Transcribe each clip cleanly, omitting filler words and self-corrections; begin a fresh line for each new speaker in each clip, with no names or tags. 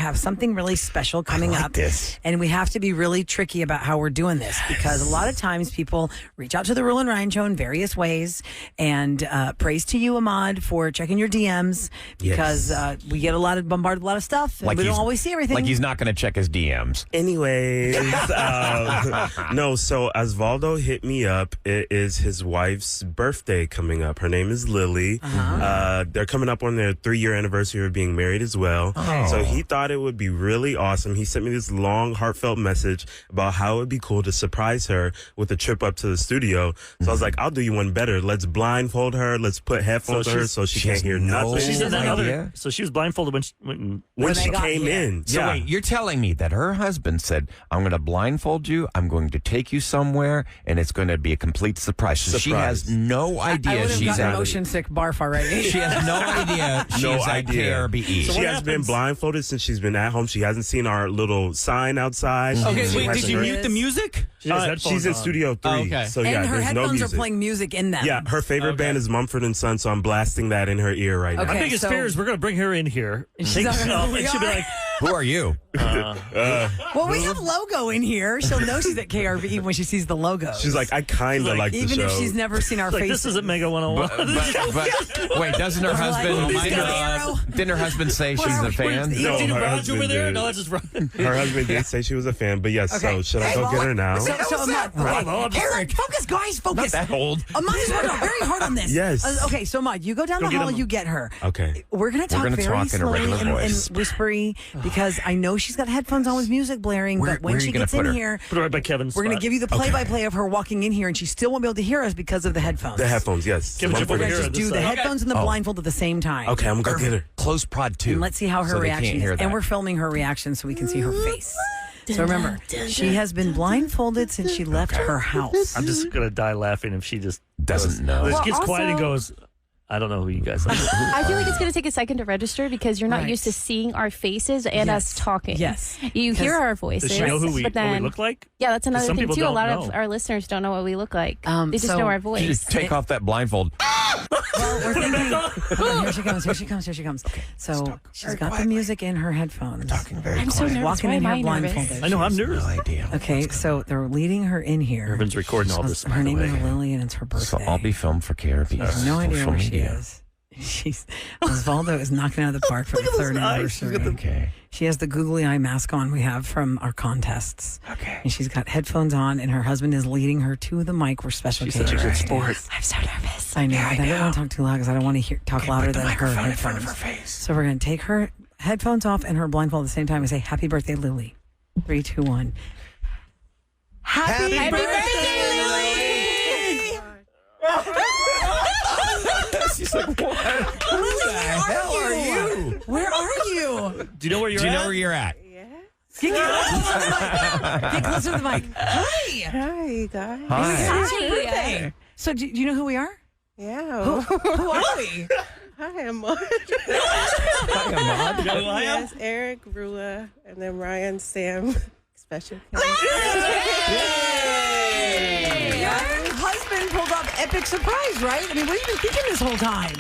have something really special coming up.
This.
And we have to be really tricky about how we're doing this because a lot of times people reach out to the Roula and Ryan Show in various ways. And praise to you, Ahmad, for checking your DMs because we get bombarded a lot of stuff and we don't always see everything.
Like he's not going to check his DMs.
Anyways, no, so Osvaldo hit me up. It is his wife's birthday coming up. Her name is Lily. They're coming up on their 3-year anniversary of being married as well. So he thought it would be really awesome. He sent me this long, heartfelt message about how it would be cool to surprise her with a trip up to the studio. So I was like, I'll do you one better. Let's blindfold her. Let's put headphones on her so she can't hear nothing.
So she was blindfolded
when she came in.
So wait, you're telling me that her husband said, I'm going to blindfold you, I'm going to take you somewhere, and it's going to be a complete surprise. So she has no idea
I would have
she's
gotten
at
motion sick barf already.
She has no idea she's at KRBE.
So she has been blindfolded since she's been at home. She hasn't seen our little sign outside.
Okay, wait, did you mute the music?
She's in Studio 3.
okay.
So
and her
there's no
headphones
music.
are playing music in them.
Yeah, her favorite band is Mumford & Son, so I'm blasting that in her ear right now.
My biggest fear is we're going to bring her in here. And she'll be like,
who are you?
Well, we have logo in here. She'll know she's at KRVE when she sees the logo.
She's like, I kind of like the show.
Even if she's never seen our faces.
This isn't Mega 101.
But wait, doesn't her husband? Didn't her husband say she's a fan?
No, her husband
over there?
did.
No, it's just right.
Her husband did say she was a fan, but yes. So should I go get her now?
Eric, focus, guys, focus.
Not that old.
Ahmad is working very hard on this.
Yes.
Okay, so Ahmad, you go down the hall, you get her.
Okay.
We're going to talk very slowly and whispery because I know she's got headphones on with music blaring, but when she gets in here,
put her right by Kevin's
we're going to give you the play-by-play of her walking in here, and she still won't be able to hear us because of the headphones.
The headphones, yes.
We're going to just do the headphones and the blindfold at the same time.
Okay, I'm going to go get her.
Close prod 2.
And let's see how her reaction is. And we're filming her reaction so we can see her face. So remember, she has been blindfolded since she left her house.
I'm just going to die laughing if she just
doesn't know.
Just gets quiet and goes, I don't know who you guys are.
I feel like it's going to take a second to register because you're not used to seeing our faces and us talking.
Yes.
You hear our voices.
Does she know who we look like?
Yeah, that's another
Some
thing,
people
too. A
don't
lot
know.
of our listeners don't know what we look like. They just know our voice.
You just take off that blindfold.
Well, we're thinking. Here she comes. Here she comes. Here she comes. So she's got the music in her headphones.
Talking very
I'm so nervous.
Walking
Why
in
am
here
I nervous?
blindfolded.
I know, I'm nervous.
No idea.
Okay, so they're leading her in here.
Irvin's recording all this.
Her name is Lily, and it's her birthday.
So I'll be filmed for KRBE.
I have no idea where she is. Osvaldo is knocking out of the park for the 3rd anniversary.
Okay.
She has the googly eye mask on we have from our contests.
Okay.
And she's got headphones on, and her husband is leading her to the mic for special occasions.
Such a good sport.
I'm so nervous.
I know. I don't want to talk too loud because I don't want to talk louder than her
in front of
headphones.
her face.
So we're going to take her headphones off and her blindfold at the same time and say, "Happy birthday, Lily." 3, 2, 1. Happy birthday, Lily!
She's like, what? Who the hell are you?
Where are you?
Do you know where you're at?
Do you know where you're at?
Get closer to the mic. Hi.
Hi, you guys.
Hi.
It's your birthday. So do you know who we are?
Yeah.
Who are we?
Hi, Ahmad.
Hi, Ahmad.
You know who I am?
Yes, Eric, Roula, and then Ryan, Sam. Special.
Your husband pulled off epic surprise, right? I mean, what have you been thinking this whole time?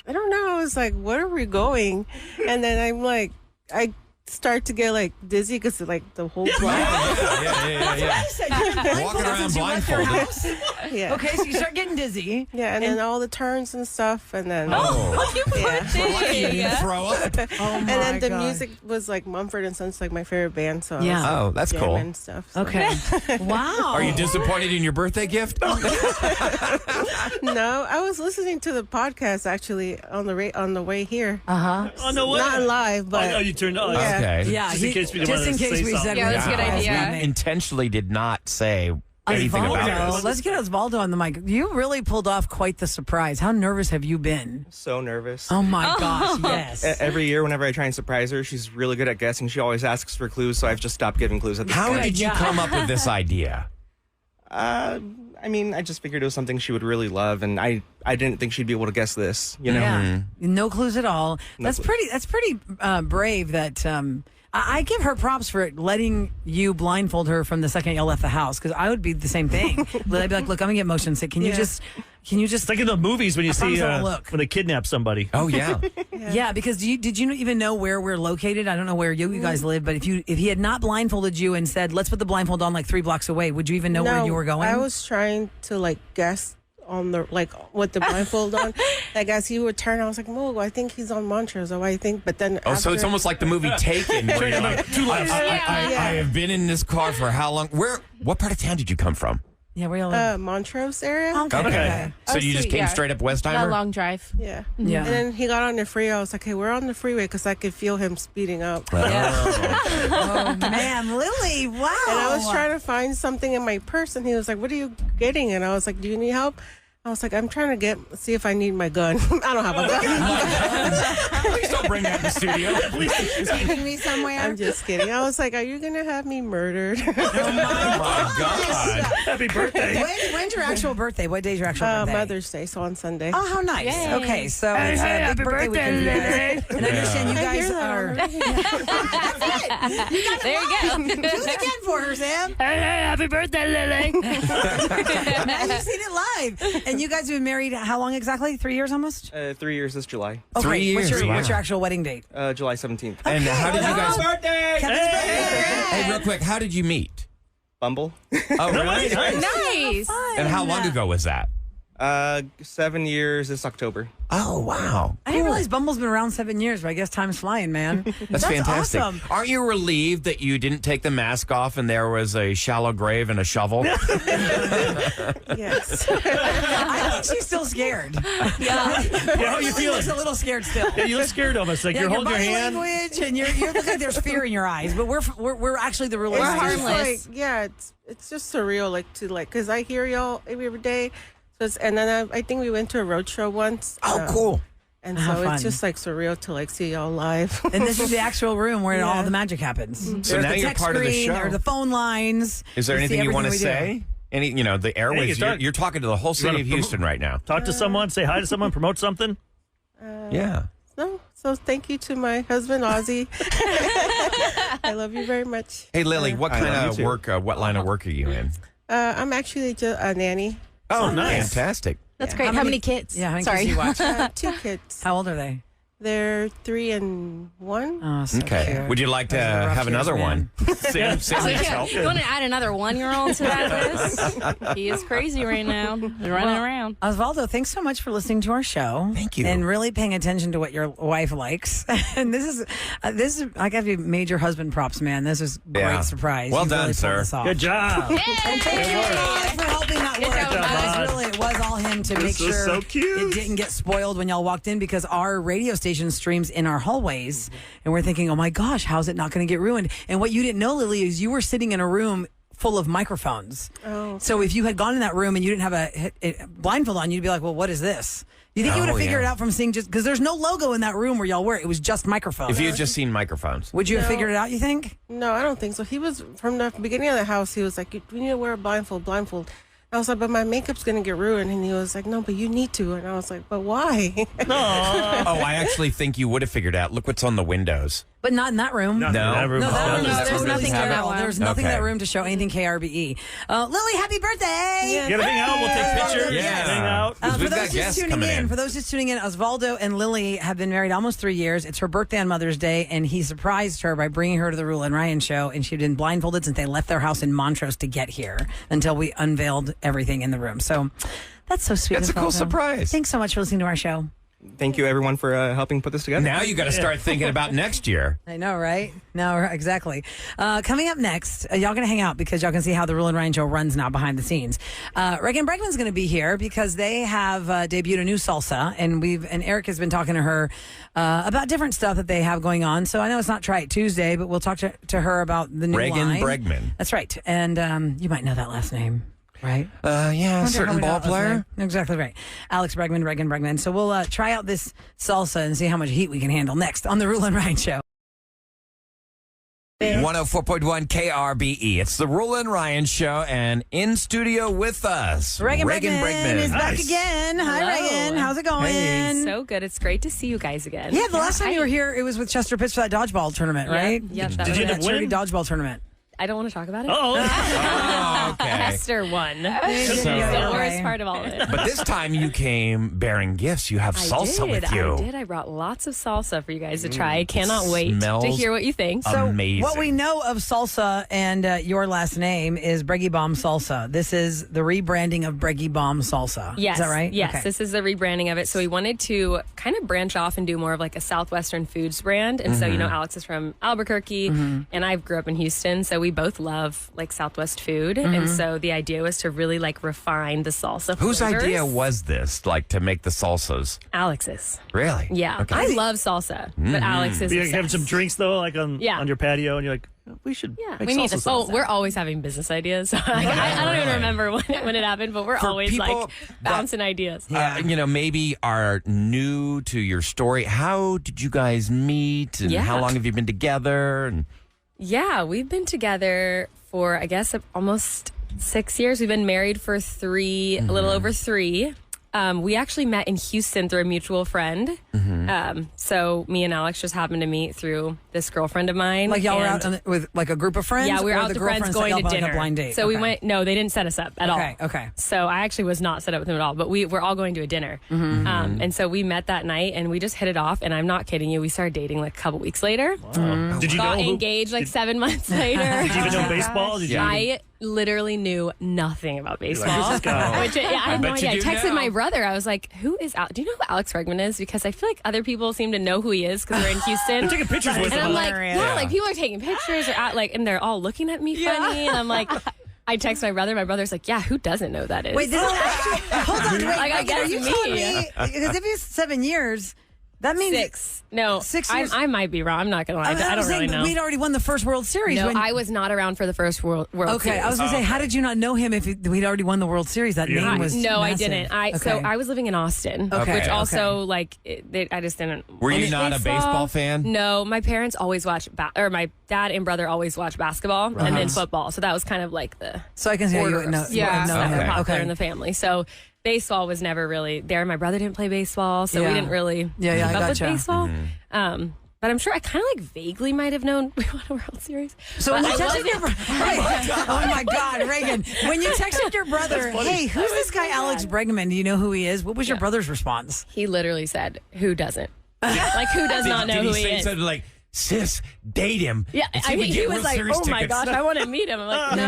I don't know. I was like, where are we going? And then I'm like, I start to get like dizzy because like the whole blind.
Yeah. Walking around blindfolded.
Yeah.
Okay, so you start getting dizzy.
Yeah, and then all the turns and stuff, and then
You poor
You didn't throw up.
Oh my
and then the
God.
music was like Mumford & Sons, like my favorite band. So I
Yeah.
was, like,
Oh, that's cool.
jamming stuff. So.
Okay. Wow.
Are you disappointed in your birthday gift?
No, I was listening to the podcast actually on the way here.
Oh, no way.
Not live, but
Oh, you turned on.
Yeah.
Okay.
Yeah,
Just in case we didn't wanna say
we
something.
said
Yeah,
we
that's a good
had
idea.
we
Intentionally did not say anything about
Osvaldo,
this.
let's get Osvaldo on the mic. You really pulled off quite the surprise. How nervous have you been?
So nervous.
Oh my gosh, yes.
Every year, whenever I try and surprise her, she's really good at guessing. She always asks for clues, so I've just stopped giving clues at this
How
point.
did you come up with this idea?
I mean, I just figured it was something she would really love, and I didn't think she'd be able to guess this. You know?
Yeah. No clues at all. That's pretty brave that I give her props for letting you blindfold her from the second you left the house, because I would be the same thing. I'd be like, look, I'm going to get motion sick. Can you just Can you just
It's like in the movies when you see
look.
when they kidnap somebody.
Oh, yeah.
Yeah, because did you even know where we're located? I don't know where you guys live, but if he had not blindfolded you and said, let's put the blindfold on like 3 blocks away, would you even know where you were going?
I was trying to like guess on the with the blindfold on. Like as he would turn, I was like, "Oh, I think he's on Montrose." Oh, I think, but then
So it's almost like the movie Taken. Where you're like, I have been in this car for how long? What part of town did you come from?
Yeah, where you live?
Montrose area.
Okay.
So you just came straight up
A
Westheimer?
long drive.
Yeah.
Yeah.
And then he got on the freeway. I was like, "Hey, we're on the freeway," because I could feel him speeding up.
Oh, man, Lily, wow.
And I was trying to find something in my purse, and he was like, "What are you getting?" And I was like, "Do you need help?" I was like, "I'm trying to see if I need my gun." I don't have a gun.
Please don't bring that in the studio.
taking me somewhere.
I'm just kidding. I was like, "Are you going to have me murdered?"
Oh, my God.
Happy birthday.
When's your actual birthday? What day's your actual birthday?
Mother's Day, so on Sunday.
Oh, how nice.
Yay.
Okay, so it's a big birthday weekend for you guys. And I understand you
I hear
guys
that
are...
already.
That's it. You got it
There you
live.
go.
Do it again for her, Sam.
Hey, happy birthday, Lily.
Now you've seen it live. And you guys have been married how long exactly? 3 years almost?
3 years this July.
Okay,
3 years.
What's your actual wedding date?
July 17th.
And how did you guys...
Kevin's birthday.
Hey, real quick, how did you meet?
Bumble.
Oh, really?
Nice.
And how long ago was that?
7 years this October.
Oh, wow.
I didn't realize Bumble's been around 7 years, but I guess time's flying, man.
That's fantastic.
Awesome.
Aren't you relieved that you didn't take the mask off and there was a shallow grave and a shovel?
Yes.
I think she's still scared.
Yeah.
How you
Lily
feeling?
looks a little scared still.
Yeah, you look scared almost. Like
Yeah,
you're
your
holding your
body
hand.
language and you look like there's fear in your eyes, but we're actually the real
It's
We're
just
harmless.
like, yeah, it's just surreal, because I hear y'all every day. So and then I think we went to a road show once.
Oh, cool.
And
How
so
fun.
it's just like surreal to see y'all live.
And this is the actual room where
Yeah.
all the magic happens.
So
There's
now
the
you're
text
part of the
screen,
show.
there are the phone lines.
Is there
You see
anything you want to
everything we do.
say? The airwaves, you're talking to the whole city
wanna
of Houston right now.
Talk to someone, say hi to someone, promote something.
Yeah.
So thank you to my husband, Ozzy. I love you very much.
Hey, Lily, what
I
kind
love
of
you too.
work, what line of work are you in?
I'm actually just a nanny.
Oh,
nice.
Fantastic.
That's
Yeah.
great. How many kids?
Yeah, how many
Sorry.
kids do you watch?
2 kids.
How old are they?
They're 3 and 1.
Oh, so
Okay.
cute.
Would you like to
Those are rough
have
years,
another
man.
one? Sam
Oh,
needs
yeah.
help.
You want to add another 1-year-old to that list? He is crazy right now. He's running around.
Osvaldo, thanks so much for listening to our show.
Thank you.
And really paying attention to what your wife likes. And this is I got to give major husband props, man. This is a
Yeah.
great surprise.
Well
You
done,
really pulled
sir.
this off.
Good job.
And thank you Rod, for helping that
Good
work.
job,
Guys,
Rod.
really, it was all him to make
This was
sure
so cute.
it didn't get spoiled when y'all walked in, because our radio station streams in our hallways. And we're thinking, oh my gosh, how's it not going to get ruined? And what you didn't know, Lily, is you were sitting in a room full of microphones.
Oh.
So if you had gone in that room and you didn't have a blindfold on, you'd be like, well, what is this? You think you would have figured it out from seeing, just because there's no logo in that room where y'all were. It was just microphones.
If you had just seen microphones.
Would you have figured it out, you think?
No, I don't think so. He was, from the beginning of the house, he was like, "We need to wear a blindfold. I was like, "But my makeup's going to get ruined." And he was like, "No, but you need to." And I was like, "But why?"
Oh, I actually think you would have figured out. Look what's on the windows.
But not in that room.
Nothing
No.
in that room.
No, that room
No,
is
there's
totally
nothing in that
sterile.
one.
There's nothing in
Okay.
that room to show anything KRBE. Lily, happy birthday!
You gotta hang out. We'll take pictures.
Yeah.
Hang out.
Because
For
we've got
those just
guests
tuning
coming in.
for those just tuning in, Osvaldo and Lily have been married almost 3 years. It's her birthday on Mother's Day, and he surprised her by bringing her to the Roula and Ryan show, and she'd been blindfolded since they left their house in Montrose to get here until we unveiled everything in the room. So that's so sweet.
That's a cool
Osvaldo.
surprise.
Thanks so much for listening to our show.
Thank you, everyone, for helping put this together.
Now you got to start thinking about next year.
I know, right? No, exactly. Coming up next, y'all going to hang out because y'all can see how the Roula and Ryan show runs now behind the scenes. Reagan Bregman's going to be here because they have debuted a new salsa, and Eric has been talking to her about different stuff that they have going on. So I know it's not Try It Tuesday, but we'll talk to her about the new
Reagan
line.
Bregman.
That's right. And you might know that last name. Right?
Yeah, a
Wonder how
certain
we know
ball
that last
player.
name. Exactly right. Alex Bregman, Reagan Bregman. So we'll try out this salsa and see how much heat we can handle next on the Roula and Ryan show.
104.1 KRBE. It's the Roula and Ryan show, and in studio with us,
Reagan Bregman is back
Nice.
again. Hi,
Hello.
Reagan. How's it going?
So good. It's great to see you guys again.
Yeah, the last time you were here, it was with Chester Pitts for that dodgeball tournament, right?
Yep,
Did you end up
That charity
winning?
dodgeball tournament.
I don't want to talk about it.
Oh,
okay.
Esther won.
So-
The worst part of all of it.
But this time you came bearing gifts. You have salsa with you.
I did. I brought lots of salsa for you guys to try. I cannot wait
Smells
to hear what you think.
So
amazing.
what we know of salsa and your last name is Breggy Bomb Salsa. This is the rebranding of Breggy Bomb Salsa.
Yes.
Is that right?
Yes,
Okay.
this is the rebranding of it. So we wanted to kind of branch off and do more of like a Southwestern foods brand. And so, you know, Alex is from Albuquerque and I grew up in Houston. So we both love like Southwest food. And so the idea was to really like refine the salsa
Whose
flavors.
idea was this, like, to make the salsas?
Alex's.
Really?
Yeah.
Okay.
I love salsa, but Alex is
You're having
obsessed.
some drinks though, like on
Yeah.
your patio, and you're like, we should.
Yeah,
make
we need
salsa
to. Oh,
salsa.
we're always having business ideas. I don't even remember when it happened, but we're
For
always
people
like bouncing ideas.
You know, maybe are new to your story. How did you guys meet, and
Yeah.
how long have you been together? And
Yeah, we've been together for, I guess, almost 6 years. We've been married for a little over 3. We actually met in Houston through a mutual friend. So me and Alex just happened to meet through this girlfriend of mine.
Like y'all were
and-
out with like a group of friends?
Yeah, we were
or
out
the
with friends
girlfriends
going
set
to
y'all up on
dinner.
a blind date?
So we
Okay.
went. No, they didn't set us up at all.
Okay.
So I actually was not set up with them at all. But we're all going to a dinner, and so we met that night and we just hit it off. And I'm not kidding you. We started dating like a couple weeks later.
Did you
Got
know who?
engaged like 7 months later.
Did you even know baseball? Did you?
I literally knew nothing about baseball.
Who's this guy?
Which, I had no
bet you
idea. I
do
texted
now.
my brother. I was like, "Who is Alex? Do you know who Alex Bregman is?" Because I feel like other people seem to know who he is because we're in Houston.
They're taking pictures with
And
him.
I'm like,
Hilarious.
yeah, like people are taking pictures or and they're all looking at me funny. And I'm like, I text my brother. My brother's like, yeah, who doesn't know that is?
Wait, this is actually, hold on, wait.
Like, I
are
guess
you
me.
telling me, because if it's 7 years, that means
6. No,
6 years.
I might be wrong. I'm not gonna lie. I don't really know.
We'd already won the first World Series.
No,
when,
I was not around for the first World
Okay,
Series.
I was going to say, how did you not know him if we'd already won the World Series? That name was
No, I
massive.
didn't. So
Okay.
I was living in Austin,
Okay,
which
okay.
also like I just didn't.
Were you
and
not a baseball fan?
No, my parents always watched, or my dad and brother always watched basketball and then football. So that was kind of like the
So I can say you
order
would know,
of
yeah,
stuff
know
that were
him.
popular
Okay.
in the family. So baseball was never really there. My brother didn't play baseball, so
Yeah.
we didn't really
Yeah,
keep
I
up with
gotcha.
baseball. But I'm sure I kind of like vaguely might have known we won a World Series.
So when you
But I
texted your oh my God, Reagan, when you texted your brother, hey, who's this guy Alex Bregman? Do you know who he is? What was your brother's response?
he literally said, "Who doesn't? Like who does not know
did
who
he
he
say
is?"
something like, sis, date him?
Yeah,
and see
I
if we
think
get
he was
World
like,
Series
"Oh my
tickets."
gosh, I want to meet him." I'm like, "No,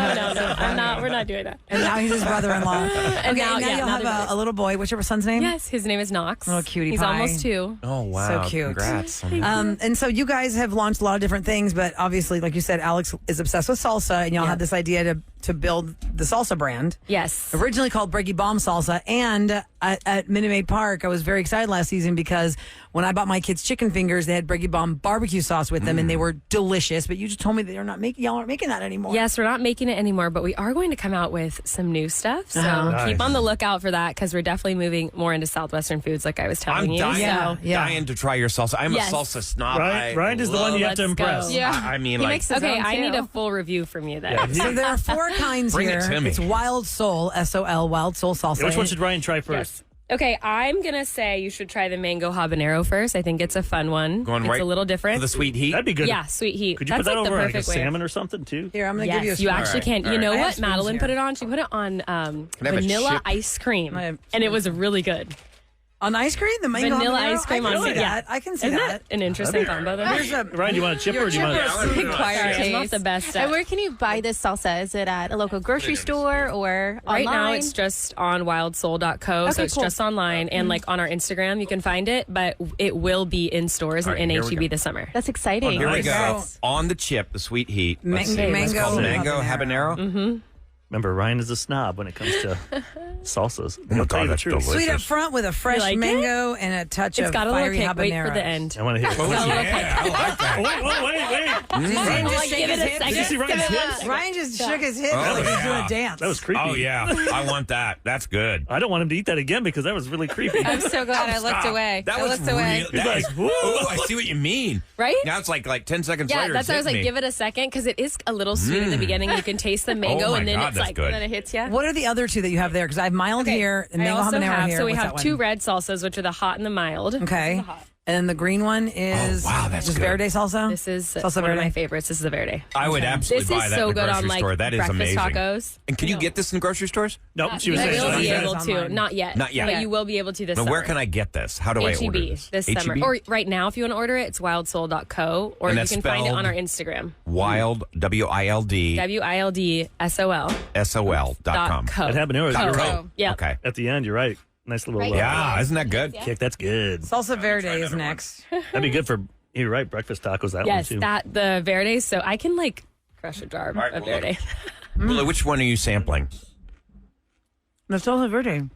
I'm not. We're not doing that."
And now he's his brother-in-law. Okay,
now,
now
yeah,
you'll
now
have
they're
a little boy. What's your son's name?
Yes, his name is Knox.
Little cutie
He's
pie.
almost 2.
Oh, wow.
So cute.
Congrats.
And so you guys have launched a lot of different things, but obviously, like you said, Alex is obsessed with salsa, and y'all had this idea to build the salsa brand.
Yes.
Originally called Breggy Bomb Salsa, and at Minute Maid Park, I was very excited last season because when I bought my kids chicken fingers, they had Breggy Bomb barbecue sauce with them, and they were delicious. But you just told me that y'all aren't making that anymore.
Yes, we're not making it anymore, but we are going to come out with some new stuff. So
Nice.
keep on the lookout for that because we're definitely moving more into Southwestern foods, like I was telling
I'm
you.
dying,
So
dying to try your salsa. I'm
Yes.
a salsa snob.
Ryan is the one you have to
let's
impress.
go.
Yeah.
I mean,
He
like,
makes his
okay,
own
I
too.
need a full review from you then.
So there are 4 kinds
Bring it
here.
to me.
It's Wildsol, SOL, Wildsol salsa.
Which one should Ryan try first?
Yes. Okay, I'm going to say you should try the mango habanero first. I think it's a fun one.
going
it's
right
a little
for
different.
the sweet heat.
That'd be good.
Yeah, sweet heat.
Could you
That's
put that
like
over
the
like a
perfect way.
salmon or something too?
Here, I'm going to give you a
Yes, you
spoon.
actually can.
all
You
right.
know
I have
what
spoons
Madeline
here.
put it on? She put it on
I have a
vanilla
chip?
ice cream,
I have
and it was really good.
On ice cream? The mango
Vanilla
habanero?
ice cream
I
on
can see
it. Yeah.
that. I can see
Isn't
that.
that an interesting combo? Though?
Here's a
Ryan, do you want a chip or do you want
Acquired
Sorry, it's not
taste.
the best.
And where can you buy this salsa? Is it at a local grocery store or
Right
online?
now, it's just on wildsol.co, so
Okay,
it's
cool.
just online, and like on our Instagram, you can find it, but it will be in stores
All right,
and
here we
HEB
go.
this summer.
That's exciting.
Here we
Nice.
go. On the chip, the sweet heat. Let's see.
Mango
It's called mango habanero.
Mm-hmm.
Remember, Ryan is a snob when it comes to salsas.
my
I'll tell
God,
you the
that's
truth.
delicious.
sweet up front with a fresh
You like it?
mango and a touch
It's
of
got a little
fiery
kick.
habanero.
Wait for the end.
I want to hear it.
Oh, yeah, I like that.
Wait.
Ryan just
Like,
shake
give
his
it a
hips.
second.
Did you see Ryan's hips?
Ryan just shook his hips
Oh,
like he's
yeah.
doing a dance.
That was creepy.
Oh, yeah. I want that. That's good.
I don't want him to eat that again because that was really creepy.
I'm so glad I looked away.
That
I
was
looked away.
real. That
He's
is,
like,
oh, I see what you mean.
Right?
Now it's like 10 seconds
Yeah,
later.
that's why I was like, give it a second because it is a little sweet at the beginning. You can taste the mango,
Oh my
and then
God,
it's
that's
like,
good.
then it hits you.
What are the other 2 that you have there? Because I have mild here and
I
mango
also
habanero
have,
here.
so we
What's
have
that
2
one?
red salsas, which are the hot and the mild.
Okay. And then the green one is
that's
just
good.
Verde salsa.
This is
salsa
one
verde.
of my favorites. This is the Verde.
I would absolutely
This
buy
is
that
so
in the
good
grocery
on like
store. That is
breakfast
amazing.
tacos.
And can you get this in grocery stores?
Nope, she was
You
saying
will
so.
be
Yeah.
able to.
Online.
Not yet.
Not yet.
But you will be able to this
Now,
summer.
where can I get this? How do I order
HEB
this?
summer. Or right now, if you want to order it, it's wildsol.co. Or
And
you
that's
can find it on
spelled
our Instagram.
Wild, WILD,
WILDSOL.com.
SOL.com.
At habaneros, you're right.
Co. Yeah.
Okay.
At the end, you're right. Nice little
Yeah, isn't that good?
kick. That's good.
Salsa verde is next.
That'd be good for, you're right, breakfast tacos, that
Yes,
one too.
the Verde. So I can like crush a jar
right,
of
well,
Verde.
Well, which one are you sampling?
The salsa verde.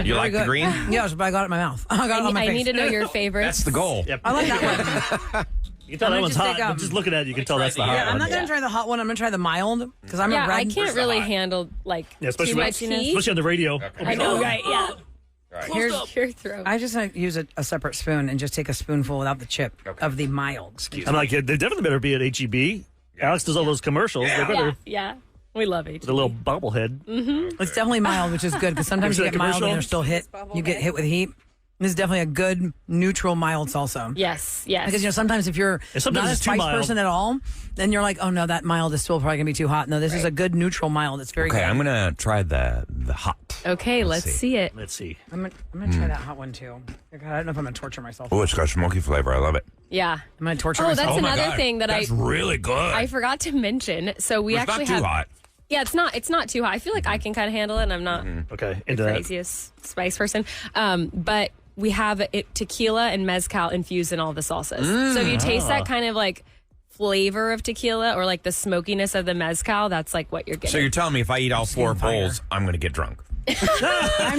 You like the
good.
green?
Yes, but I got it in my mouth. I got it on my
I
face.
need to know your favorites.
That's the goal.
Yep.
I like that one.
You can tell
I'm
that
gonna
one's
just
hot.
take,
but just looking at it, you can tell that's the hot
Yeah, I'm
one.
not going to try the hot one. I'm going to try the mild because I'm a
Yeah,
red.
I can't really handle like
Yeah, especially,
too much heat.
especially on the radio.
I know, right? Yeah.
Here's
Your throat.
I just use a separate spoon and just take a spoonful without the chip of the mild.
I'm like, they definitely better be at HEB. Alex does all those commercials. They better.
Yeah. We love it.
The little bobblehead.
It's definitely mild, which is good because sometimes you
Is that
get mild and
commercial?
you're still hit. You get hit with heat. This is definitely a good neutral mild salsa.
Yes, yes.
Because sometimes if you're
And sometimes
not a
it's too
spice
mild.
person at all, then you're like, oh no, that mild is still probably gonna be too hot. No, this is a good neutral mild. It's very
Okay,
good.
I'm gonna try the hot.
Okay, let's see it.
Let's see.
I'm gonna try that hot one too. God, I don't know if I'm gonna torture myself.
Oh, it's got smoky flavor. I love it.
Yeah.
I'm gonna torture
Oh,
myself.
that's another thing that
That's really good.
I forgot to mention. So we
it's
actually
not too
have.
hot.
Yeah, it's not too hot. I feel like I can kind of handle it, and I'm not
Okay,
the
into that.
craziest spice person. But we have tequila and mezcal infused in all the salsas. So if you taste that kind of like flavor of tequila or like the smokiness of the mezcal, that's like what you're getting.
So you're telling me if I eat all four
fire.
bowls, I'm gonna get drunk?
I'm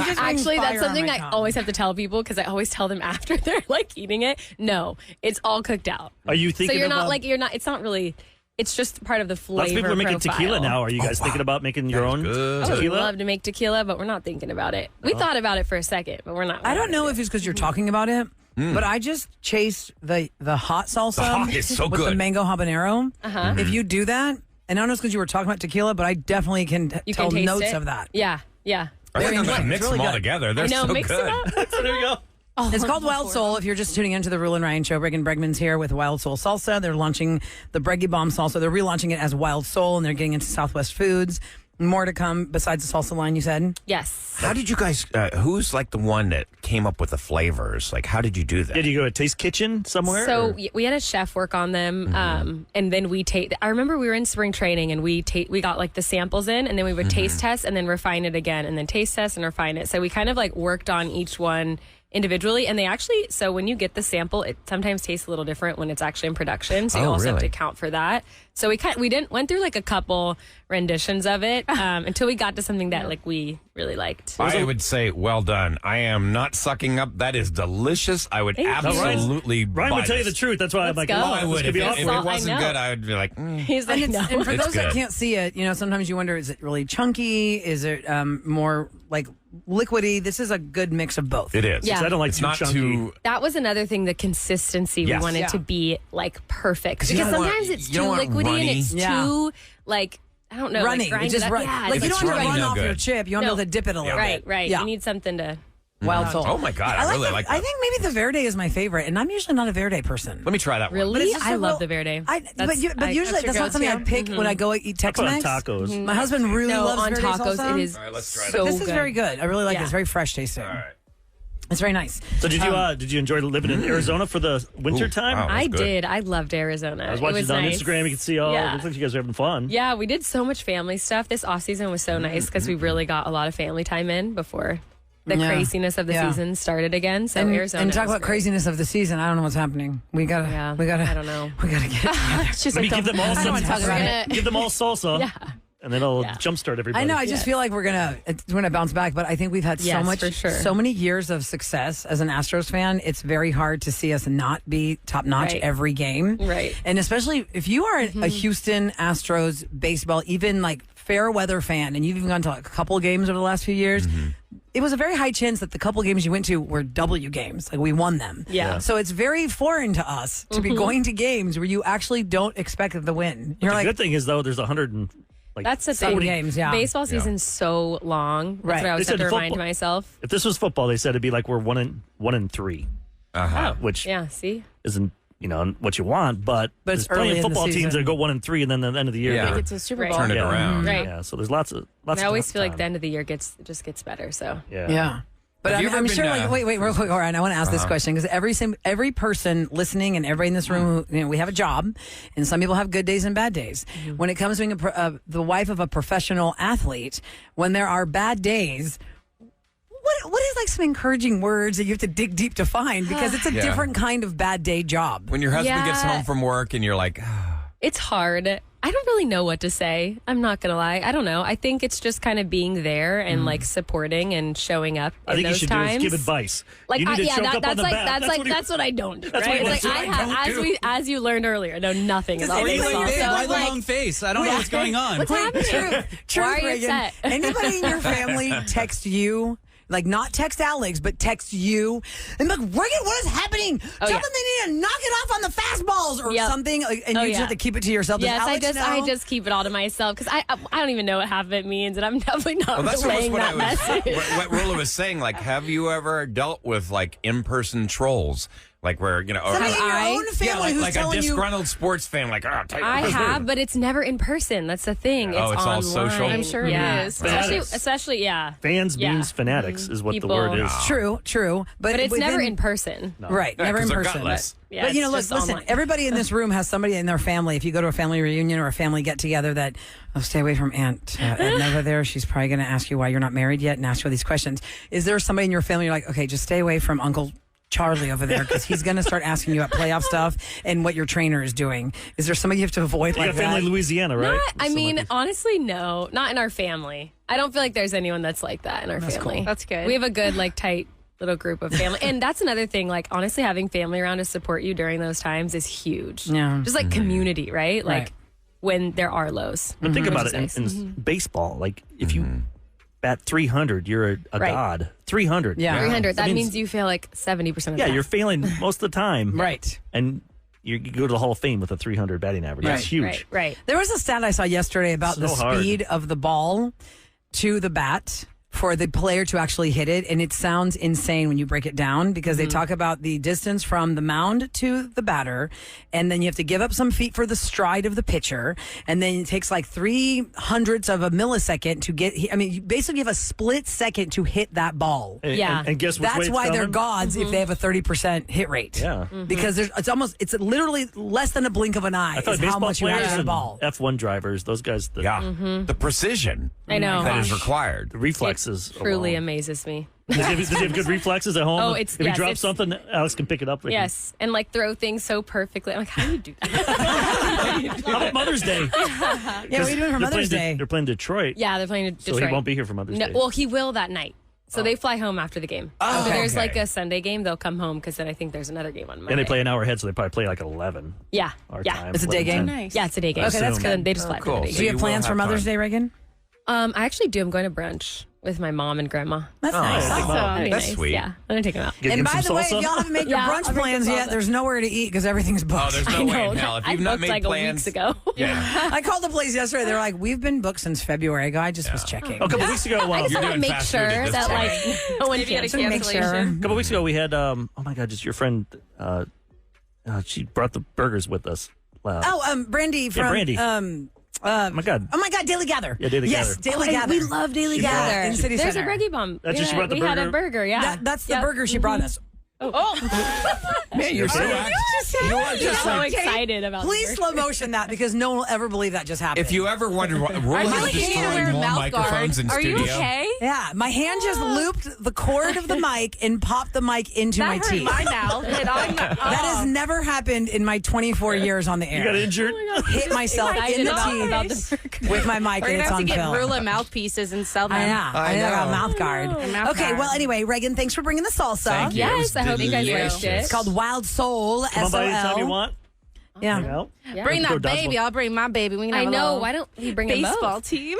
just
Actually,
fire
that's
on
something
my
I
tongue.
always have to tell people because I always tell them after they're like eating it. No, it's all cooked out.
Are you
So
thinking
you're not
about,
like you're not. It's not really. It's just part of the flavor.
lots of people are making
profile.
tequila now. Are you guys
wow.
thinking about making your own
good.
I would
tequila?
love to make tequila, but we're not thinking about it. We thought about it for a second, but we're not.
I don't know if it's because you're talking about it, but I just chased the hot salsa
The hot is so
with the
good.
mango habanero. If you do that, and I don't know it's because you were talking about tequila, but I definitely can
You
tell
can taste
notes
it.
of that.
Yeah, yeah.
I think I'm gonna
It's
mix
really
them all
good.
together. They're
I know.
so
Mix
good.
it up.
There you go.
It's called Wildsol. If you're just tuning into the Roula and Ryan show, Reagan Bregman's here with Wildsol Salsa. They're launching the Breggy Bomb Salsa. They're relaunching it as Wildsol, and they're getting into Southwest Foods. More to come besides the salsa line, you said?
Yes.
How did you guys? Who's like the one that came up with the flavors? Like, how did you do that?
Did you go to Taste Kitchen somewhere?
So
or-
we had a chef work on them, and then we taste. I remember we were in spring training, and we got like the samples in, and then we would taste test, and then refine it again, and then taste test and refine it. So we kind of like worked on each one individually, and they actually. So when you get the sample, it sometimes tastes a little different when it's actually in production. So you
Oh,
also have
really?
to account for that. So we went through like a couple renditions of it until we got to something that like we really liked.
I would say, well done. I am not sucking up. That is delicious. I would
Thank you.
absolutely.
Ryan
buy
would tell you the
this.
truth. That's why I'm
Let's
like,
go.
oh,
I would.
this could
If
be
it,
awful.
if
I
it wasn't
know.
good, I would be like,
He's like, no.
And for
It's
those that
good.
can't see it, sometimes you wonder, is it really chunky? Is it more like liquidy? This is a good mix of both.
it is.
Yeah.
I don't like
It's
too
not
chunky.
too.
That was another thing, the consistency.
Yes.
We wanted
Yeah.
to be like perfect.
you
Because
don't want-
sometimes it's
you
too
don't want
liquidy
runny.
and it's
Yeah.
too like I don't know,
Runny.
like grind
It's just
it up.
run.
Yeah,
Like
it's
you don't
it's
want to
runny,
run
no
off your
good.
chip. You want to
No.
be able to dip it a little
right,
bit.
right.
Yeah.
You need something to.
Wild Soul.
Oh my god, I really like that.
I think maybe the Verde is my favorite, and I'm usually not a Verde person.
Let me try that one.
Really,
it's just
I
a
love
real-
the Verde.
But
That's-
usually that's not something I pick when I go eat
Put on
Tex-Mex.
tacos.
My husband really
No,
loves
on
Verde
tacos
salsa.
it is
let's try
so
This is
good.
very good. I really like it.
Yeah.
It's very fresh tasting. It's very nice.
So did you enjoy living in Arizona for the winter time?
wow.
I
good.
did. I loved Arizona.
I was watching
it was
it on
nice.
Instagram. You can see all.
Yeah.
It looks like you guys are having fun.
Yeah, we did so much family stuff. This off season was so nice because we really got a lot of family time in before the
Yeah.
craziness of the
Yeah.
season started again. So
And,
Arizona
and talk
was
about
great.
craziness of the season. I don't know what's happening. We gotta.
Yeah,
I
don't know.
We gotta get.
It's just
Maybe
like
give them all
I don't
some.
wanna talk about it.
Give them all salsa.
Yeah.
And then it'll
Yeah.
jumpstart everybody.
I know. I just feel like we're gonna bounce back, but I think we've had
Yes, for sure.
so many years of success as an Astros fan. It's very hard to see us not be top notch
Right.
every game,
Right.
And especially if you are a Houston Astros baseball, even like fair weather fan, and you've even gone to like a couple games over the last few years. It was a very high chance that the couple games you went to were W games. Like we won them.
Yeah.
So it's very foreign to us to be going to games where you actually don't expect the win. You're
the
like,
good thing is though, there's 100 and like.
That's the
Some
thing.
games, yeah.
Baseball season's so long. That's
Right.
what I always
They
have
said
to remind
football-
myself.
If this was football, they said it'd be like we're 1-3. which
Yeah, see?
isn't what you want, but
it's
there's plenty
early
of
in the
football teams
season.
that go 1-3, and then at the end of the year,
Yeah.
they're-
It's a Super
Right.
Bowl.
Turn it
Yeah.
around.
Right.
Yeah, so there's lots of
I always feel like
time.
the end of the year gets better. So
Yeah. But
Have you
I'm
ever
sure,
been,
wait, real quick, Orion, I want to ask this question because every person listening and everybody in this room, we have a job, and some people have good days and bad days. When it comes to being the wife of a professional athlete, when there are bad days, what is like some encouraging words that you have to dig deep to find because it's a
Yeah.
different kind of bad day job.
When your husband gets
Yeah.
home from work and you're like,
it's hard. I don't really know what to say. I'm not going to lie. I don't know. I think it's just kind of being there and like supporting and showing up
I
in
think you
those
should
times.
do is give advice.
Like,
you need to choke up on
that's
the
like
bat.
that's what I don't do.
That's
Right?
what
It's like
I don't
as you learned earlier, I know nothing about
Why
baseball.
the
So like,
long face? I don't know what's going on.
what's happening?
Truth,
Why are you
Reagan.
upset?
Anybody in your family text you? Like not text Alex, but text you and be like, Reagan, what is happening? Tell them they need to knock it off on the fastballs or
Yep.
something, and you just have to keep it to yourself. Does
Yes,
Alex know?
I just keep it all to myself because I don't even know what half of it means, and I'm definitely not
well, that's
relaying
almost
that message.
what Roula was saying. Like, have you ever dealt with like in-person trolls? Like where, or
Somebody in your
I?
own family who's
like a
telling you.
disgruntled sports fan, like,
I have, but it's never in person. That's the thing.
Oh, it's all
online.
social? I'm
sure it
yeah.
is.
Especially, yeah.
Fans
Yeah.
means fanatics is what
People-
the word is.
True,
But it's
within-
never in person.
Right,
Yeah,
never in
'cause they're
person.
gutless.
Yeah,
But
it's
look,
just
listen.
online.
Everybody in this room has somebody in their family. If you go to a family reunion or a family get together, that stay away from Aunt Edna over there. She's probably going to ask you why you're not married yet and ask you all these questions. Is there somebody in your family you're like, okay, just stay away from Uncle Charlie over there because he's going to start asking you about playoff stuff and what your trainer is doing? Is there somebody you have to avoid
You
like
got family
that?
in Louisiana, right?
I mean, honestly, no. Not in our family. I don't feel like there's anyone that's like that in our family.
cool.
That's good.
We have a good, tight little group of family. And that's another thing. Like, honestly, having family around to support you during those times is huge.
Yeah.
Just like community, right? Like,
Right.
when there are lows.
But think about it
Which is
in
nice.
baseball. Like, if you bat 300, you're a
Right.
god. 300.
Yeah.
300. That means you fail 70% of the
Yeah,
time.
you're failing most of the time.
Right.
And you go to the Hall of Fame with a 300 batting average.
Right.
That's huge.
Right.
There was a stat I saw yesterday about
So
the
hard.
speed of the ball to the bat for the player to actually hit it. And it sounds insane when you break it down because they talk about the distance from the mound to the batter. And then you have to give up some feet for the stride of the pitcher. And then it takes like 300ths of a millisecond to get, I mean, you basically have a split second to hit that ball.
And,
Yeah.
and guess which way
That's
it's
why they're
coming?
gods if they have a 30% hit rate.
Yeah.
Because it's literally less than a blink of an eye
I thought
is how
baseball
much you have
players
to hit a
and
ball.
F1 drivers, those guys, the
the precision
I know.
that is required.
reflexes.
Truly
alone.
amazes me.
Does he have good reflexes at home?
Oh,
if he drops something, Alex can pick it up.
Yes. And throw things so perfectly. I'm like, how do you do that?
How about Mother's Day?
Yeah, what are you doing for Mother's Day?
They're playing Detroit.
Yeah, they're playing Detroit.
So he won't be here for Mother's
No,
Day.
well, he will that night. So they fly home after the game.
Oh,
so there's
okay.
a Sunday game. They'll come home because then I think there's another game on Monday.
And they play an hour ahead, so they probably play like at 11
Yeah.
our
Yeah.
time.
It's a day
11:10.
game?
Nice.
Yeah, it's a day game.
Okay, that's
So
good.
then they just fly
cool.
for the
Do
day
you
game.
have
you
plans
will
for
have
Mother's
time.
Day, Reagan?
I actually do. I'm going to brunch with my mom and grandma.
That's nice.
Awesome.
That'd be
That's
nice.
sweet.
Yeah, I'm going to take them out.
Get
And
him
by
some
the way,
salsa?
if y'all haven't made your
Yeah,
brunch
I'll make
plans
some
yet,
salsa.
there's nowhere to eat because everything's booked.
Oh, there's no way in hell. If
I
you've not
booked
made
a
plans,
weeks ago.
yeah.
I called the place yesterday. They're like, we've been booked since February ago. I just was checking.
A couple weeks ago,
I just
You're
want to
doing
make
fast food at
sure
this
that
point.
no one
Maybe at a
cancels.
Make sure.
cancellation.
a couple weeks ago, we had oh my God, just your friend. She brought the burgers with us.
Oh, Brandy from
Brandy.
Oh
my God.
Daily Gather.
Yeah, Daily
yes,
Gather.
Daily Gather.
We love Daily
She
Gather.
brought- in City
There's
Center.
a Reggie Bomb.
That's just she brought the
we had a
burger?
burger. Yeah,
That's the
Yep.
burger she brought us.
Man, you're so you know what?
I'm
Just
so
like,
excited about.
Please
the
slow motion that because no one will ever believe that just happened.
if you ever wondered why Roula
I
is
feel like you need to wear
destroying
a
more
mouth
microphones in
guard. Are you
studio.
okay?
Yeah, my hand just looped the cord of the mic and popped the mic into
That
my
hurt
teeth.
my mouth. And I'm
That has never happened in my 24 years on the air.
You got injured?
Hit myself in the
about
teeth
the burger.
with my mic
We're
and
gonna
it's
have to
on
get
film.
Roula mouthpieces and sell them.
I know. A mouth guard.
Mouth
Okay,
guard.
well, anyway, Reagan, thanks for bringing the salsa.
Thank you. It
Yes,
was
I hope you guys liked
delicious.
it.
It's called Wildsol.
Come on by anytime you
SOL.
want.
Yeah.
Hang out.
Yeah.
Bring
Go
that baby.
dodgeball.
I'll bring my baby. We can
I
have a
know.
little
Why don't we bring them
baseball
both?
team.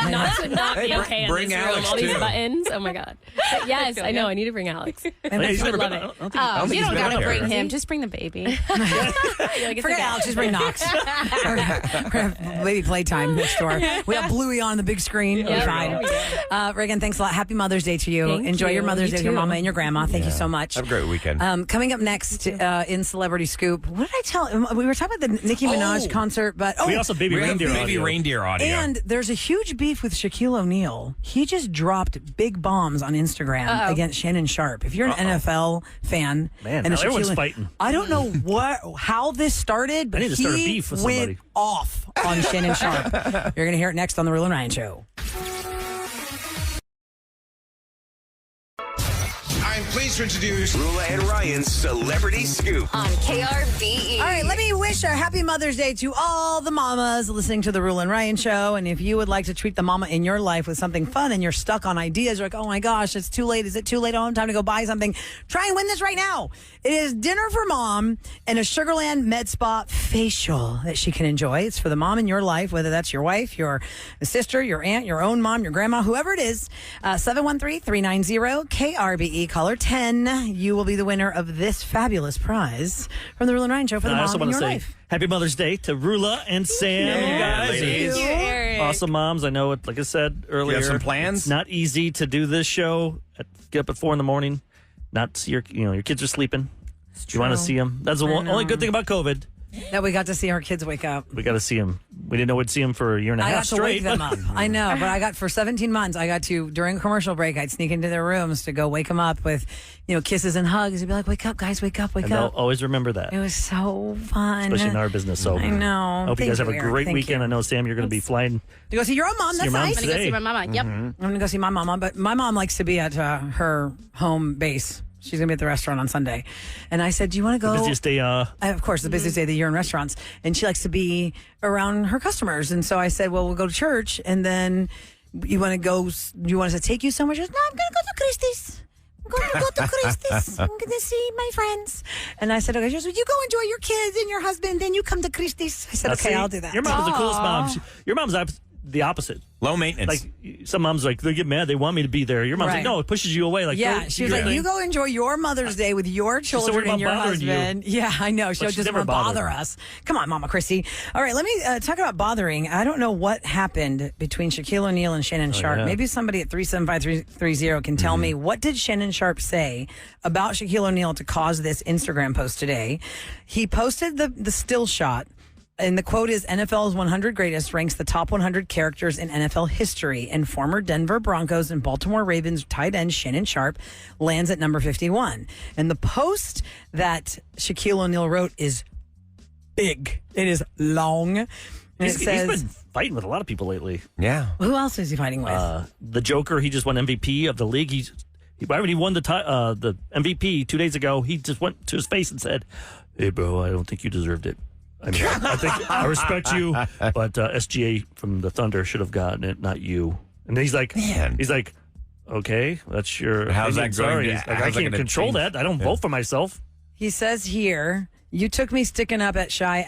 Not to not be okay in
bring
this room.
Alex,
All these
too.
buttons. Oh my God. But yes, I know. I need to bring Alex.
Hey, he's
I would
never
love
been-
it.
I don't think-
I don't think
You
he's
don't
been
gotta
up
bring
there.
him. Just bring the baby.
You're like, it's
Forget
okay.
Alex, just bring Knox. We're gonna have baby playtime next door. We have Bluey on the big screen. We're
Yeah,
fine.
there we go.
Reagan, thanks a lot. Happy Mother's Day to you.
Thank
Enjoy your
you.
Mother's
You
Day with your
too.
mama and your grandma. Thank you so much.
Have a great weekend.
Coming up next in Celebrity Scoop, what did I tell? We were talking about the Nicki Minaj concert, but
We also baby
we have
reindeer
baby
audio.
reindeer audio.
and there's a huge beef with Shaquille O'Neal. He just dropped big bombs on Instagram against Shannon Sharp. If you're an NFL fan,
Man,
and
now
a
everyone's
Shaquille-
fighting.
I don't know how this started, but
I need to start a
he
beef with
went
somebody.
off on Shannon Sharp. You're going to hear it next on the Roula and Ryan Show.
I'm pleased to introduce Roula and Ryan's Celebrity Scoop.
On KRBE.
All right, let me wish a happy Mother's Day to all the mamas listening to the Roula and Ryan Show. And if you would like to treat the mama in your life with something fun and you're stuck on ideas, you're like, oh my gosh, it's too late. Is it too late? I don't have time to go buy something. Try and win this right now. It is dinner for mom and a Sugarland Med Spa facial that she can enjoy. It's for the mom in your life, whether that's your wife, your sister, your aunt, your own mom, your grandma, whoever it is. 713-390-KRBE. Caller 10. You will be the winner of this fabulous prize from the Roula and Ryan Show for the
I also
mom in
want
your
to say
life.
Happy Mother's Day to Rula and Sam, you guys.
ladies.
Thank you, Eric.
Awesome moms. I know it, like I said earlier.
some plans?
It's not easy to do this show. Get up at 4 a.m. Not see your kids are sleeping. You want to see them. That's the only good thing about COVID.
That we got to see our kids wake up.
We got to see them. We didn't know we'd see them for a year and a
I
half
got to
straight.
wake them up. I know, but for 17 months, I got to, during a commercial break, I'd sneak into their rooms to go wake them up with, kisses and hugs. I'd be like, wake up, guys, wake up, wake
And they'll
up.
always remember that,
It was so fun.
especially in our business. So
I know.
I hope you
Thank
guys have a
Eric.
great
Thank
weekend.
you.
I know, Sam, you're going to be flying.
To go see your own mom, that's
your mom
nice.
I'm gonna go
today.
see my mama. Yep.
I'm going to go see my mama, but my mom likes to be at her home base. She's going to be at the restaurant on Sunday. And I said, do you want to go?
Busiest day.
Of course, the busiest day of the year in restaurants. And she likes to be around her customers. And so I said, well, we'll go to church. And then you want us to take you somewhere? She goes, no, I'm going to go to Christie's. I'm going to go to Christie's. I'm going to see my friends. And I said, okay. She goes, well, you go enjoy your kids and your husband. Then you come to Christie's. I said,
Now,
okay,
see,
I'll do that.
Your mom's the coolest mom. Your mom's the opposite.
Low maintenance.
Like some moms, like they get mad. They want me to be there. Your mom's
Right.
like, no, it pushes you away. Like,
Yeah,
go
she was
do
like,
your
you
thing.
go enjoy your Mother's Day with your
so worried
children
about
and your
bothering you.
husband. Yeah, I know. She'll
she's
just
never
want to bother
bothered.
us. Come on, Mama Chrissy. All right, let me talk about bothering. I don't know what happened between Shaquille O'Neal and Shannon Sharp.
yeah.
Maybe somebody at 375-330 can tell me, what did Shannon Sharp say about Shaquille O'Neal to cause this Instagram post today? He posted the still shot. And the quote is, NFL's 100 greatest ranks the top 100 characters in NFL history. And former Denver Broncos and Baltimore Ravens tight end Shannon Sharp lands at number 51. And the post that Shaquille O'Neal wrote is big. It is long. And
He's
it says,
been fighting with a lot of people lately.
yeah.
who else is he fighting with?
The Joker, he just won MVP of the league. When he won the MVP 2 days ago, he just went to his face and said, "Hey, bro, I don't think you deserved it. I mean, I think I respect you, but SGA from the Thunder should have gotten it, not you." And then he's like,
Man.
okay, that's your.
How's
opinion.
that going
Sorry.
to-
Like,
how's
I
that
can't
gonna
control
change?
that. I don't vote for myself.
He says here, you took me sticking up at Shy,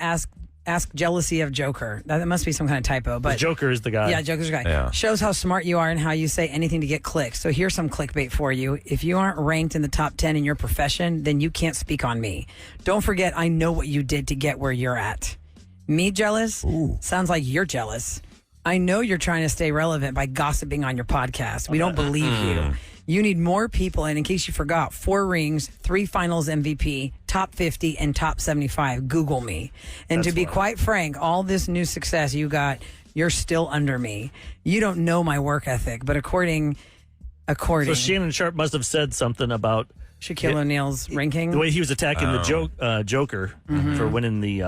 ask jealousy of Joker. That must be some kind of typo.
The
But
Joker is the guy.
yeah, Joker's guy.
Yeah.
Shows how smart you are and how you say anything to get clicks. So here's some clickbait for you. If you aren't ranked in the top 10 in your profession, then you can't speak on me. Don't forget, I know what you did to get where you're at. Me jealous? Sounds like you're jealous. I know you're trying to stay relevant by gossiping on your podcast. We don't believe you. You need more people. And in case you forgot, 4 rings, 3 finals MVP, top 50, and top 75. Google me. And to be quite frank, all this new success you got, you're still under me. You don't know my work ethic, but according
So Shannon Sharp must have said something about
Shaquille O'Neal's ranking.
the way he was attacking the Joker for winning the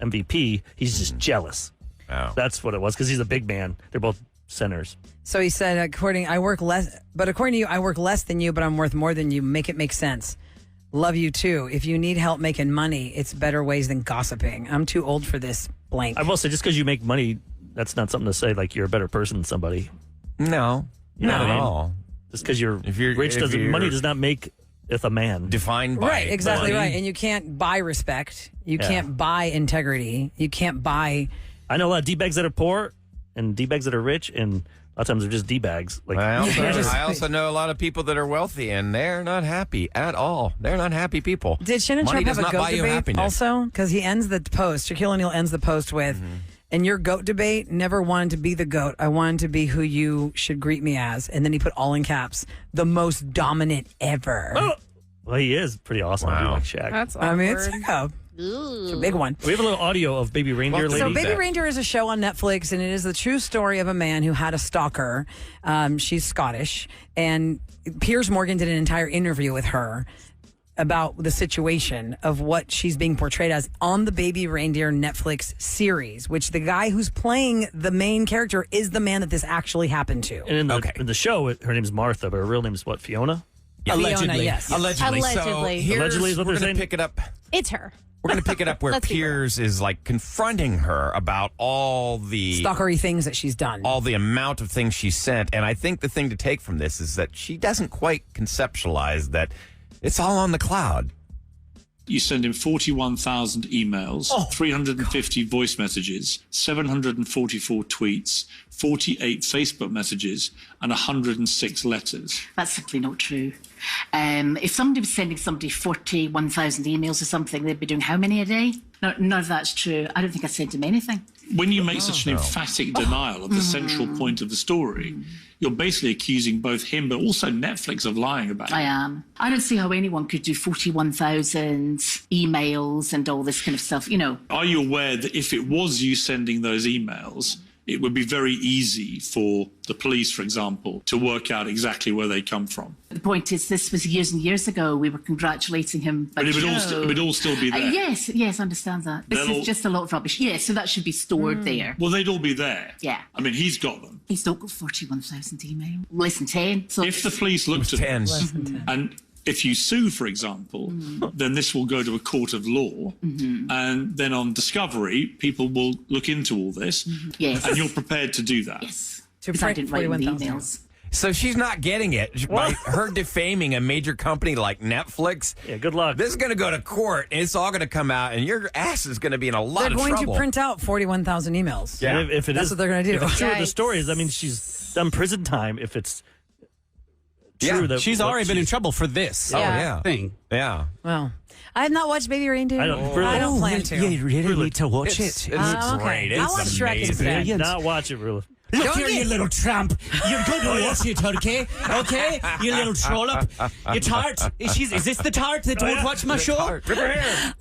MVP. He's just jealous.
Oh.
That's what it was, because he's a big man. They're both centers.
So he said, according to you, I work less than you, but I'm worth more than you. Make it make sense. Love you too. If you need help making money, it's better ways than gossiping. I'm too old for this blank.
I will say, just because you make money, that's not something to say like you're a better person than somebody.
No.
You know
Not
what I
at
mean?
all.
Just because you're
If you're-
rich
if
doesn't
you're-
money does not make with a man.
Defined by.
Right, exactly
money.
right. And you can't buy respect. You can't buy integrity. You can't buy.
I know a lot of D-bags that are poor and D-bags that are rich, and a lot of times they're just D-bags. Like,
I also know a lot of people that are wealthy, and they're not happy at all. They're not happy people.
Did Shannon
Money
Sharp have
does
a
not
goat
buy you
debate
happiness.
also? Because he ends the post, Shaquille O'Neal ends the post with, and your goat debate, never wanted to be the goat. I wanted to be who you should greet me as. And then he put all in caps, the most dominant ever.
Oh! Well, he is pretty awesome. I do like Shaq.
That's awkward.
I mean, it's a big one.
We have a little audio of Baby Reindeer Lady.
So Baby Reindeer is a show on Netflix, and it is the true story of a man who had a stalker. She's Scottish, and Piers Morgan did an entire interview with her about the situation of what she's being portrayed as on the Baby Reindeer Netflix series, which the guy who's playing the main character is the man that this actually happened to.
And in the show, her name's Martha, but her real name is what, Fiona?
Allegedly. Fiona, yes.
Allegedly. So
Allegedly.
Allegedly is what
we're
they're
going
saying?
to pick it up.
It's her.
We're going to pick it up where
Let's be
Piers is like confronting her about all the
Stalkery things that she's done.
all the amount of things she sent. And I think the thing to take from this is that she doesn't quite conceptualize that it's all on the cloud.
You send him 41,000 emails, 350 voice messages, 744 tweets, 48 Facebook messages, and 106 letters.
That's simply not true. If somebody was sending somebody 41,000 emails or something, they'd be doing how many a day? No, none of that's true. I don't think I sent him anything.
When you make such an emphatic denial of the central point of the story, you're basically accusing both him but also Netflix of lying about it.
I am. I don't see how anyone could do 41,000 emails and all this kind of stuff, you know.
Are you aware that if it was you sending those emails, it would be very easy for the police, for example, to work out exactly where they come from?
The point is, this was years and years ago. We were congratulating him.
But it would all still be there.
Yes, I understand that. This is just a lot of rubbish. Yes, so that should be stored there.
Well, they'd all be there.
Yeah.
I mean, he's got them.
He's not got 41,000 emails. Less than 10. So
If the police looked at
Ten.
them, and if you sue, for example, then this will go to a court of law, and then on discovery, people will look into all this,
Yes.
and you're prepared to do that.
Yes.
To
Because I
print
didn't write the
41,000.
emails.
So she's not getting it by her defaming a major company like Netflix.
Yeah, good luck.
This is going to go to court, and it's all going to come out, and your ass is going to be in a lot
They're
of
going
trouble.
to print out 41,000 emails.
Yeah.
And if it
That's
is-
what they're gonna do.
If it's true of the
Yikes.
stories, I mean, she's done prison time if it's
Yeah.
true. That
She's
what
already been in
she's-
trouble for this
Oh, yeah.
thing.
Yeah.
Well, I have not watched Baby Reindeer.
I don't- really?
I don't plan to.
really need to watch
It's
okay.
great.
I'll
It's
watch Shrek
amazing.
instead.
Not watch it, really.
Look
Don't
here,
get-
you little tramp. You're going to watch it, okay? Okay? You little trollop. You tart. Is this the tart that don't watch my show?
Tart.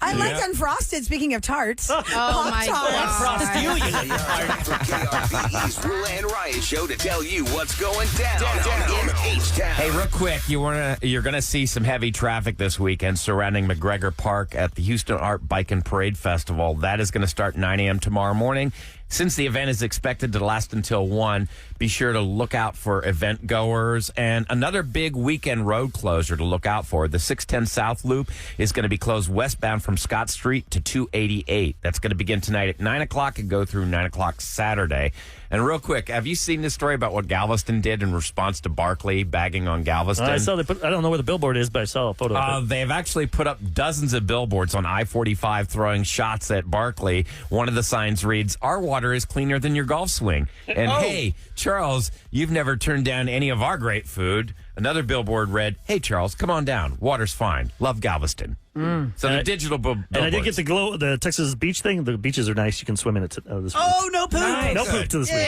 I like Unfrosted, speaking of tarts.
Oh my God.
Frost you, you little tart.
For KRPE's Roula and Ryan show to tell you what's going down in H-Town.
Hey, real quick, you're gonna see some heavy traffic this weekend surrounding McGregor Park at the Houston Art Bike and Parade Festival. That is going to start 9 a.m. tomorrow morning. Since the event is expected to last until 1, be sure to look out for event goers. And another big weekend road closure to look out for. The 610 South Loop is going to be closed westbound from Scott Street to 288. That's going to begin tonight at 9 o'clock and go through 9 o'clock Saturday. And real quick, have you seen this story about what Galveston did in response to Barkley bagging on Galveston?
I saw they put. I don't know where the billboard is, but I saw a photo of it.
They've actually put up dozens of billboards on I-45 throwing shots at Barkley. One of the signs reads, "Our water is cleaner than your golf swing." And hey, Charles, you've never turned down any of our great food. Another billboard read, "Hey, Charles, come on down. Water's fine. Love Galveston." So the digital billboards.
And I did get the Texas beach thing. The beaches are nice. You can swim in it this week.
Oh, no poop.
No poop to this week.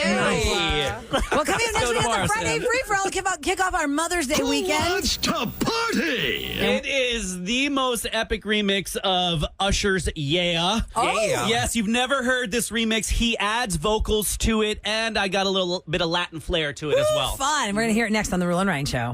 Well, coming up next week on the Friday Free For All, kick off our Mother's Day weekend.
To party.
It is the most epic remix of Usher's Yeah.
Yeah.
Yes, you've never heard this remix. He adds vocals to it, and I got a little bit of Latin flair to it as well.
Fun. We're going to hear it next on the Roula and Ryan Show.